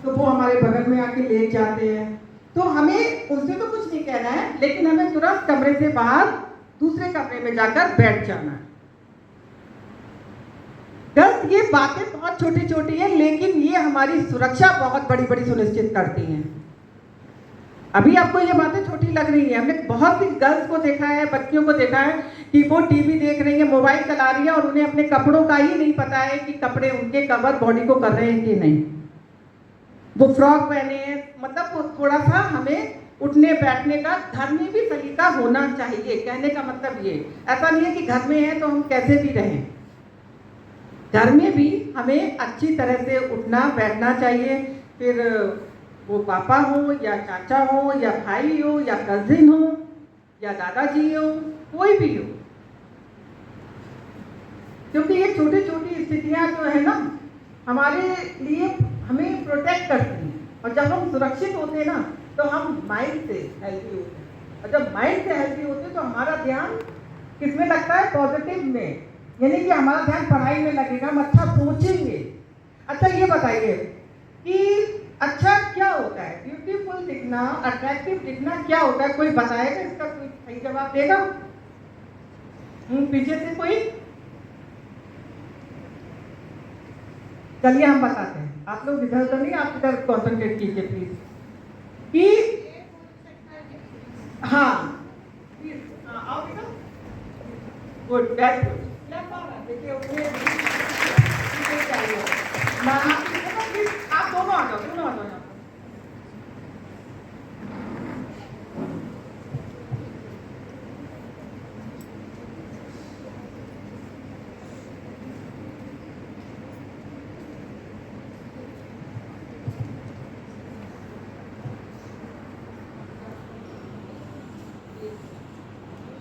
तो वो हमारे बगल में आके लेट जाते हैं। तो हमें उनसे तो कुछ नहीं कहना है, लेकिन हमें तुरंत कमरे से बाहर दूसरे कमरे में जाकर बैठ जाना है। गर्ल्स, ये बातें बहुत छोटी छोटी हैं, लेकिन ये हमारी सुरक्षा बहुत बड़ी बड़ी सुनिश्चित करती हैं। अभी आपको ये बातें छोटी लग रही है, हमने बहुत सी गर्ल्स को देखा है, बच्चियों को देखा है कि वो टीवी देख रही है, मोबाइल चला रही है और उन्हें अपने कपड़ों का ही नहीं पता है कि कपड़े उनके कवर बॉडी को कर रहे हैं कि नहीं। वो फ्रॉक पहने हैं, मतलब वो थोड़ा सा हमें उठने बैठने का घर में भी सलीका होना चाहिए। कहने का मतलब ये, ऐसा नहीं है कि घर में है तो हम कैसे भी रहें, घर में भी हमें अच्छी तरह से उठना बैठना चाहिए। फिर वो पापा हो या चाचा हो या भाई हो या कजिन हो या दादाजी हो, कोई भी हो, क्योंकि ये छोटी छोटी स्थितियां जो है ना हमारे लिए हमें प्रोटेक्ट करती हैं। और जब हम सुरक्षित होते हैं ना तो हम माइंड से हेल्दी होते हैं, और जब माइंड से हेल्दी होते हैं तो हमारा ध्यान किसमें लगता है? पॉजिटिव में, यानी कि हमारा ध्यान पढ़ाई में लगेगा, हम अच्छा सोचेंगे। अच्छा ये बताइए कि अच्छा क्या होता है? ब्यूटीफुल दिखना, अट्रैक्टिव दिखना क्या होता है? कोई बताएगा इसका? कोई सही जवाब देगा? पीछे से कोई? चलिए हम बताते हैं, आप लोग इधर उधर नहीं, आप इधर कॉन्सेंट्रेट कीजिए प्लीज। कि हाँ आओ बेटा, गुड, वेरी गुड। देखिए आप दोनों आ जाओ, दोनों आ जाओ।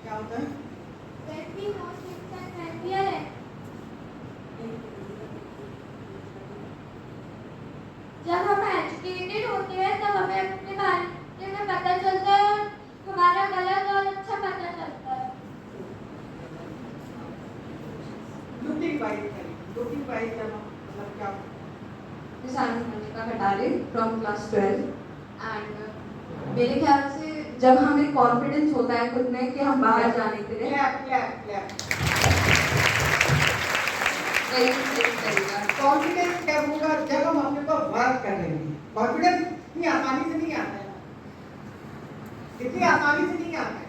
क्या होता है? जब हम एजुकेटेड होते हैं तब हमें अपने बारे में पता चलता है और हमारा गलत और अच्छा पता चलता है। लुकिंग वाइज जब मतलब क्या? Miss Monica Khatare from class 12 and मेरे ख्याल से जब हमें कॉन्फिडेंस होता है खुद में कि हम बाहर जाने के लिए कॉन्फिडेंस क्या होगा? जब हम अपने पर वर्क करेंगे। कॉन्फिडेंस इतनी आसानी से नहीं आता है, इतनी आसानी से नहीं आता है।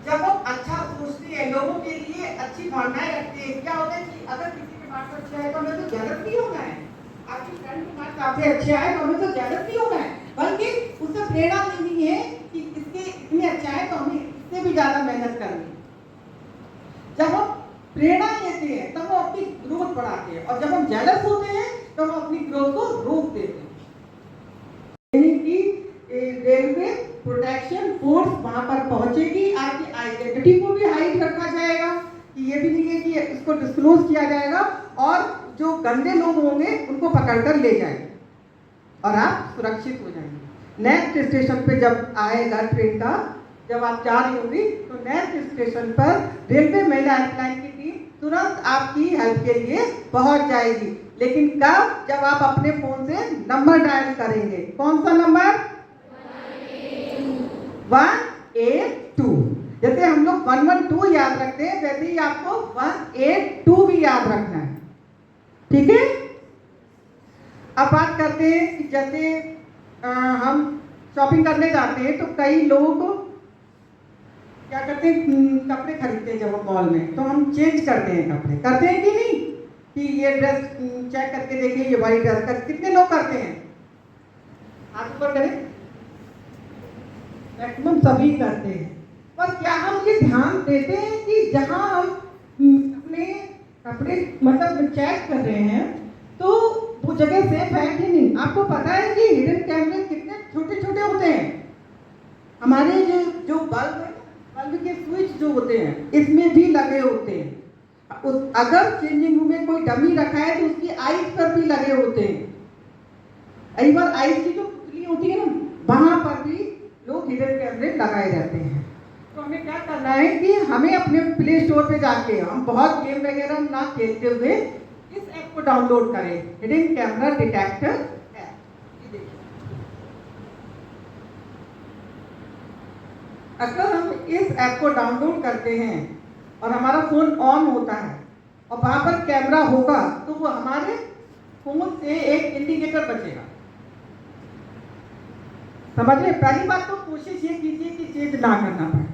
जब हम अच्छा सोचते हैं, लोगों के लिए अच्छी भावनाएं रखते हैं, क्या होता है कि अगर किसी के बात अच्छा है तो हमें तो जेलस नहीं होना है। आपकी फ्रेंड के बात काफी अच्छे आए तो हमें तो जेलस नहीं होना है, बल्कि उससे प्रेरणा लेनी है कि इसके इतने अच्छा है तो हमें इससे भी ज्यादा मेहनत करनी है। जब हम प्रेरणा लेते हैं तब वो अपनी ग्रोथ बढ़ाते हैं, और जब हम जेलस होते हैं तो हम अपनी ग्रोथ को रोक देते हैं। यानी कि रेलवे प्रोटेक्शन फोर्स वहां पर पहुंचेगी, आपकी आइडेंटिटी को भी हाइड रखा जाएगा कि ये भी नहीं है कि इसको डिस्क्लोज किया जाएगा, और जो गंदे लोग होंगे उनको पकड़कर ले जाएंगे और आप सुरक्षित हो जाएंगे। नेक्स्ट स्टेशन पे जब आएगा ट्रेन का, जब आप जा रही होंगी तो नेक्स्ट स्टेशन पर रेलवे महिला हेल्पलाइन की टीम तुरंत आपकी हेल्प के लिए पहुंच जाएगी। लेकिन कब? जब आप अपने फोन से नंबर डायल करेंगे। कौन सा नंबर? 182। जैसे हम लोग 112 याद रखते हैं, वैसे ही आपको 182 भी याद रखना है, ठीक है? अब बात करते हैं कि जैसे हम शॉपिंग करने जाते हैं तो कई लोग क्या करते हैं, कपड़े खरीदते हैं जब हम मॉल में, तो हम चेंज करते हैं कपड़े, करते हैं कि नहीं? कि ये ड्रेस चेक करके देखें, ये वाली ड्रेस कर, कितने लोग करते हैं? हाथ ऊपर करें। मैक्सिमम सभी करते हैं। पर क्या हम ये ध्यान देते हैं कि जहां हम अपने कपड़े मतलब चेक कर रहे हैं तो वो जगह सेफ है कि नहीं? आपको पता है कि हिडन कैमरे कितने छोटे छोटे होते हैं? हमारे जो बल्ब के स्विच जो होते हैं इसमें भी लगे होते हैं। अगर चेंजिंग रूम में कोई डमी रखा है तो उसकी आईज पर भी लगे होते हैं। कई बार आईज की जो पुतली होती है ना, वहां पर भी लोग हिडन कैमरे लगाए जाते हैं। तो हमें क्या करना है कि हमें अपने प्ले स्टोर पे जाके, हम बहुत गेम वगैरह ना खेलते हुए इस ऐप को डाउनलोड करें, हिडन कैमरा डिटेक्टर ऐप। अगर हम इस ऐप को डाउनलोड करते हैं और हमारा फ़ोन ऑन होता है और वहाँ पर कैमरा होगा तो वो हमारे फ़ोन से एक इंडिकेटर बचेगा। समझिए, पहली बात तो कोशिश ये कीजिए कि चेंज ना करना पड़े।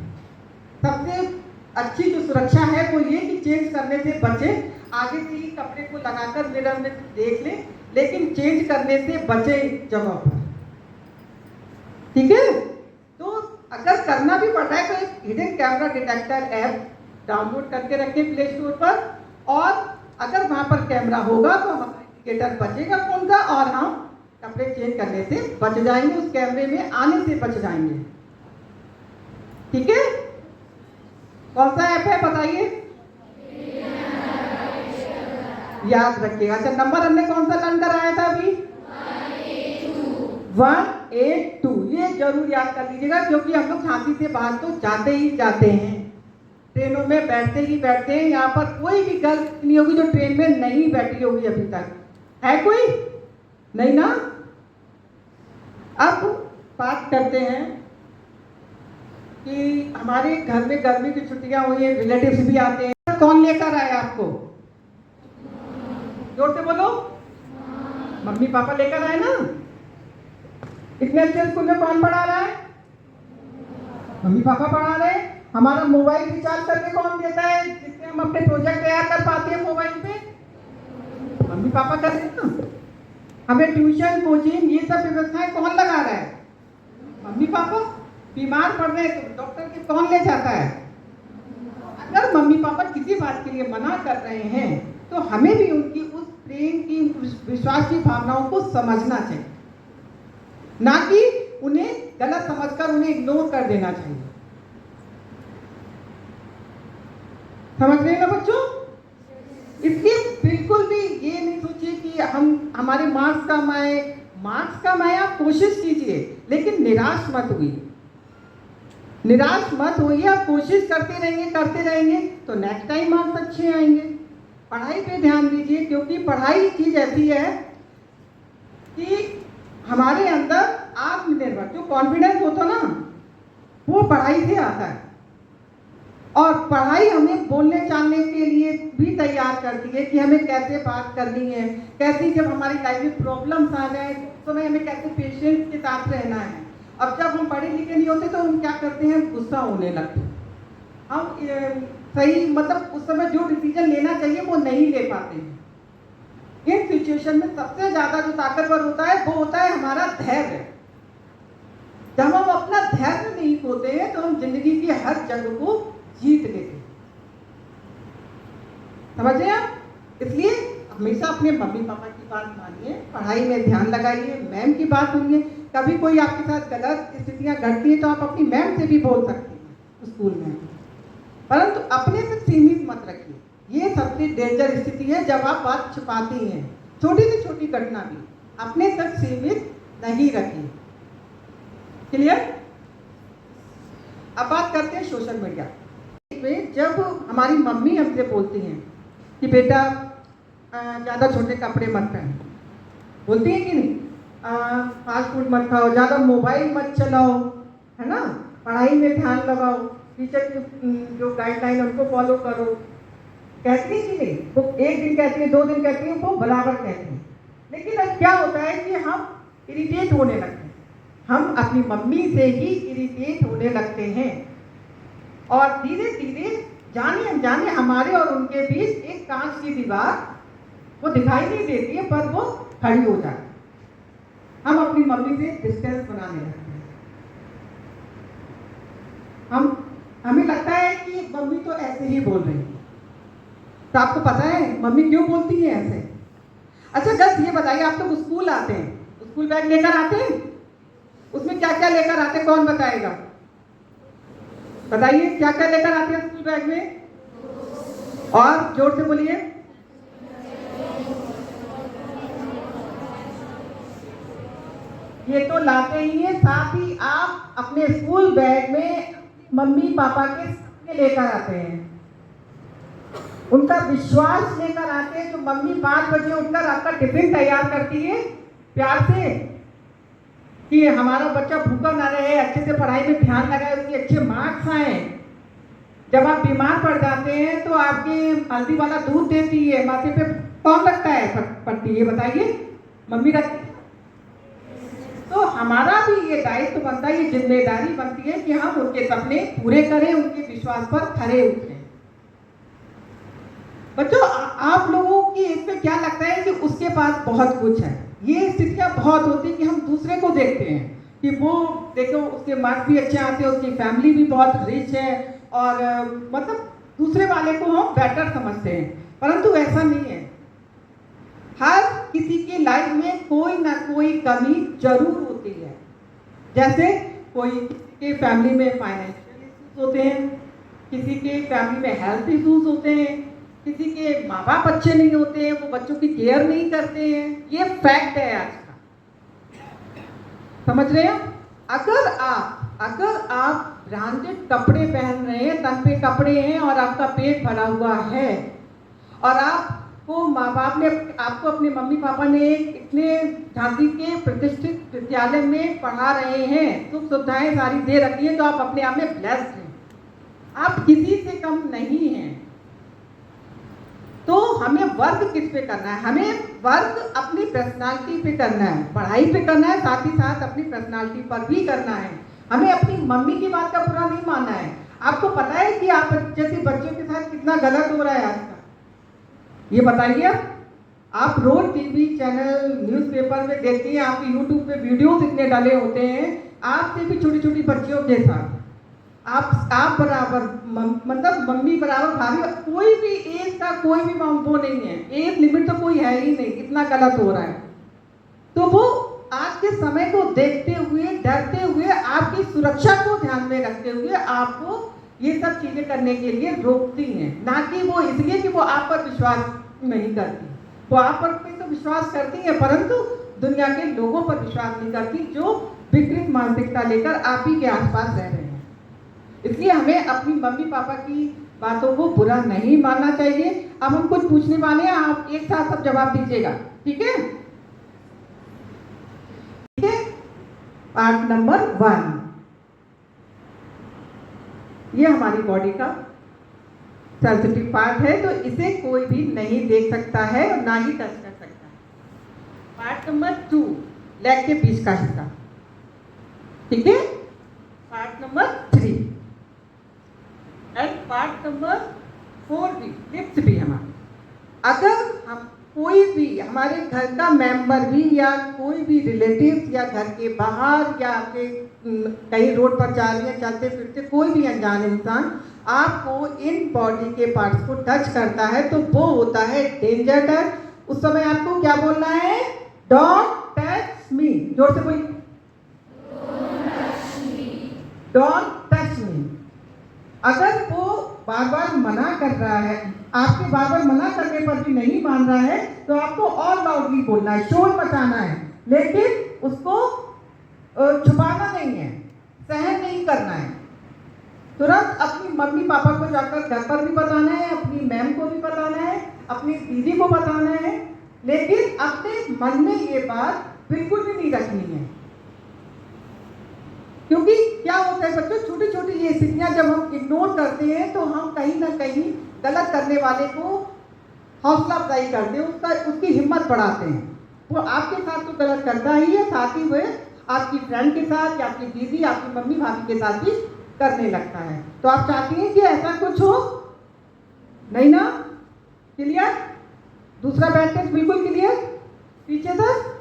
सबसे अच्छी जो सुरक्षा है वो ये कि चेंज करने से बचे। आगे से ही कपड़े को लगाकर मिरर में देख लें, लेकिन चेंज करने से बचे जगह पर। ठीक है, तो अगर करना भी पड़ता है तो एक hidden camera detector app download करके रखें प्ले स्टोर पर, और अगर वहाँ पर कैमरा होगा तो हमारा इंडिकेटर बचेगा फ़ोन का और हम कपड़े चेंज करने से बच जाएंगे, उस कैमरे में आने से बच जाएंगे। ठीक है, कौन सा ऐप है बताइए, याद रखिएगा। अच्छा, नंबर हमने कौन सा लर्न कराया था अभी, 182। ये जरूर याद कर लीजिएगा, क्योंकि हम लोग झांसी से बाहर तो जाते ही जाते हैं, ट्रेनों में बैठते ही बैठते हैं। यहाँ पर कोई भी गर्ल नहीं होगी जो ट्रेन में नहीं बैठी होगी अभी तक, है कोई? नहीं ना। अब बात करते हैं कि हमारे घर में गर्मी की छुट्टियां हुई हैं, रिलेटिव्स भी आते हैं। कौन लेकर आए आपको? जोर से बोलो। मम्मी पापा लेकर आए ना। इतने अच्छे स्कूल में कौन पढ़ा रहा है? मम्मी पापा पढ़ा रहे हैं। हमारा मोबाइल रिचार्ज करके कौन देता है, जिससे हम अपने प्रोजेक्ट तैयार कर पाते हैं मोबाइल पे? मम्मी पापा कर रहे हैं ना। हमें ट्यूशन कोचिंग ये सब व्यवस्थाएं कौन लगा रहा है? Mummy papa. बीमार पड़ रहे हैं तो डॉक्टर के कौन ले जाता है? अगर मम्मी पापा किसी बात के लिए मना कर रहे हैं तो हमें भी उनकी उस प्रेम की, विश्वास की भावनाओं को समझना चाहिए, ना कि उन्हें गलत समझकर उन्हें इग्नोर कर देना चाहिए। समझ रहे हैं ना बच्चों? इसलिए बिल्कुल भी ये नहीं सोचिए कि हमारे मार्क्स कम आए। मार्क्स कम आए आप कोशिश कीजिए, लेकिन निराश मत होइए। निराश मत होइए, आप कोशिश करते रहेंगे तो नेक्स्ट टाइम मार्क्स अच्छे आएंगे। पढ़ाई पे ध्यान दीजिए, क्योंकि पढ़ाई चीज ऐसी है कि हमारे अंदर आत्मनिर्भर जो कॉन्फिडेंस होता ना, वो पढ़ाई से आता है। और पढ़ाई हमें बोलने चालने के लिए भी तैयार करती है कि हमें कैसे बात करनी है, कैसे जब हमारी लाइफ में प्रॉब्लम्स आ जाए तो हमें कैसे पेशेंस के साथ रहना है। अब जब हम पढ़े लिखे नहीं होते तो हम क्या करते हैं, गुस्सा होने लगते हैं। हम सही मतलब उस समय जो डिसीजन लेना चाहिए वो नहीं ले पाते हैं। इन सिचुएशन में सबसे ज़्यादा जो ताकतवर होता है वो होता है हमारा धैर्य। जब हम अपना धैर्य नहीं खोते हैं तो हम जिंदगी की हर जंग को जीत लेते हैं। समझे आप? इसलिए हमेशा अपने मम्मी पापा की बात मानिए, पढ़ाई में ध्यान लगाइए, मैम की बात सुनिए। कभी कोई आपके साथ गलत स्थितियां घटती हैं तो आप अपनी मैम से भी बोल सकते हैं स्कूल में, परंतु अपने तक सीमित मत रखिए। ये सबसे डेंजर स्थिति है जब आप बात छुपाती हैं। छोटी से छोटी घटना भी अपने तक सीमित नहीं रखिए। क्लियर? अब बात करते हैं सोशल मीडिया पे। जब हमारी मम्मी हमसे बोलती हैं कि बेटा ज़्यादा छोटे कपड़े मत पहन, बोलती हैं कि नहीं, फास्ट फूड मत खाओ, ज़्यादा मोबाइल मत चलाओ, है ना, पढ़ाई में ध्यान लगाओ, टीचर की जो गाइडलाइन उनको फॉलो करो, कहती है कि नहीं? वो एक दिन कहती है, 2 दिन कहती है, वो बराबर कहती है। लेकिन अब क्या होता है कि हम इरिटेट होने लगते हैं, हम अपनी मम्मी से ही इरिटेट होने लगते हैं और धीरे धीरे जाने अनजाने हमारे और उनके बीच एक कांच की दीवार वो दिखाई नहीं देती है, पर वो खड़ी हो जाती है। हम अपनी मम्मी से डिस्टेंस बनाने लगते हैं। हमें लगता है कि मम्मी तो ऐसे ही बोल रही है। तो आपको पता है मम्मी क्यों बोलती है ऐसे? अच्छा बस ये बताइए, आप लोग स्कूल आते हैं, स्कूल बैग लेकर आते हैं, उसमें क्या क्या लेकर आते हैं, कौन बताएगा? बताइए क्या क्या लेकर आते हैं स्कूल बैग में? और जोर से बोलिए। ये तो लाते ही हैं, साथ ही आप अपने स्कूल बैग में मम्मी पापा के लेकर आते हैं, उनका विश्वास लेकर आते हैं। जो मम्मी 5 बजे उठकर आपका टिफिन तैयार करती है प्यार से, कि हमारा बच्चा भूखा ना रहे, अच्छे से पढ़ाई में ध्यान लगाए, उसके अच्छे मार्क्स आए। जब आप बीमार पड़ जाते हैं तो आपके हल्दी वाला दूध देती है, माथे पे कौन लगता है पट्टी, ये बताइए, मम्मी रखती है। तो हमारा भी ये दायित्व बनता है, ये जिम्मेदारी बनती है कि हम उनके सपने पूरे करें, उनके विश्वास पर खरे उतरें। बच्चों, आप लोगों की इसमें क्या लगता है कि उसके पास बहुत कुछ है? ये स्थितियां बहुत होती है कि हम दूसरे को देखते हैं कि वो देखो उसके मार्क्स भी अच्छे आते हैं, उसकी फैमिली भी बहुत रिच है, और मतलब दूसरे वाले को हम बेटर समझते हैं, परंतु ऐसा नहीं है। हर किसी की लाइफ में कोई ना कोई कमी जरूर होती है। जैसे कोई के फैमिली में फाइनेंशियल इश्यूज होते हैं, किसी के फैमिली में हेल्थ इश्यूज होते हैं, किसी के माँ बाप अच्छे नहीं होते हैं, वो बच्चों की केयर नहीं करते हैं। ये फैक्ट है आज का, समझ रहे हैं? अगर आप ब्रांडेड कपड़े पहन रहे हैं, तन पे कपड़े हैं और आपका पेट भरा हुआ है, और आपको माँ बाप ने, आपको अपने मम्मी पापा ने इतने झांसी के प्रतिष्ठित विद्यालय में पढ़ा रहे हैं, सुख सुविधाएं सारी दे रखी है, तो आप अपने आप में ब्लेस्ड हैं, आप किसी से कम नहीं हैं। तो हमें वर्क किस पे करना है? हमें वर्क अपनी पर्सनालिटी पे करना है, पढ़ाई पे करना है, साथ ही साथ अपनी पर्सनालिटी पर भी करना है। हमें अपनी मम्मी की बात का बुरा नहीं मानना है। आपको पता है कि आप जैसे बच्चों के साथ कितना गलत हो रहा है आज का, ये बताइए। आप रोज टीवी चैनल, न्यूज़पेपर में देखती हैं, आपके यूट्यूब पे वीडियोस इतने डाले होते हैं, आपसे भी छोटी छोटी बच्चियों के साथ आप बराबर, मतलब मम्मी बराबर भाभी, कोई भी एज का कोई भी वो नहीं है, एज लिमिट तो कोई है ही नहीं, इतना गलत हो रहा है। तो वो आज के समय को देखते हुए, डरते हुए, आपकी सुरक्षा को ध्यान में रखते हुए आपको ये सब चीजें करने के लिए रोकती हैं, ना कि वो इसलिए कि वो आप पर विश्वास नहीं करती। वो आप पर तो विश्वास करती है, परंतु दुनिया के लोगों पर विश्वास नहीं करती, जो विकृत मानसिकता लेकर आप ही के आसपास रह रहे हैं। इसलिए हमें अपनी मम्मी पापा की बातों को बुरा नहीं मानना चाहिए। अब हम कुछ पूछने वाले हैं, आप एक साथ सब जवाब दीजिएगा, ठीक है? ठीक है। पार्ट नंबर 1, ये हमारी बॉडी का सेंसिटिव पार्ट है, तो इसे कोई भी नहीं देख सकता है और ना ही टच कर सकता है। पार्ट नंबर 2, लेग के बीच का हिस्सा, ठीक है। Part number 3 and part number 4 भी, लिप्स भी हमारा। अगर हम कोई भी, हमारे घर का मेंबर भी, या कोई भी रिलेटिव, या घर के बाहर, या आपके कहीं रोड पर जा रही है, चलते फिरते कोई भी अनजान इंसान आपको इन बॉडी के पार्ट्स को टच करता है, तो वो होता है डेंजर टच। उस समय आपको क्या बोलना है? Don't touch me. जोर से बोलिए, डोंट टच मी। अगर वो बार बार मना कर रहा है, आपके बार बार मना करने पर भी नहीं मान रहा है, तो आपको और लाउडली बोलना है, शोर मचाना है, लेकिन उसको छुपाना नहीं है, सहन नहीं करना है। तुरंत अपनी मम्मी पापा को जाकर घर पर भी बताना है, अपनी मैम को भी बताना है, अपनी दीदी को बताना है, लेकिन अपने मन में ये बात बिल्कुल भी नहीं रखनी है। क्योंकि क्या होता है बच्चों, छोटी छोटी ये स्थितियां जब हम इग्नोर करते हैं, तो हम कहीं ना कहीं गलत करने वाले को हौसला अफजाई करते हैं, उसकी हिम्मत बढ़ाते हैं। वो आपके साथ तो गलत करता ही है, साथ ही वह आपकी फ्रेंड के साथ, या आपकी दीदी, आपकी मम्मी भाभी के साथ भी करने लगता है। तो आप चाहती हैं कि ऐसा कुछ हो नहीं ना? क्लियर? दूसरा बैड टच बिल्कुल क्लियर? पीछे तक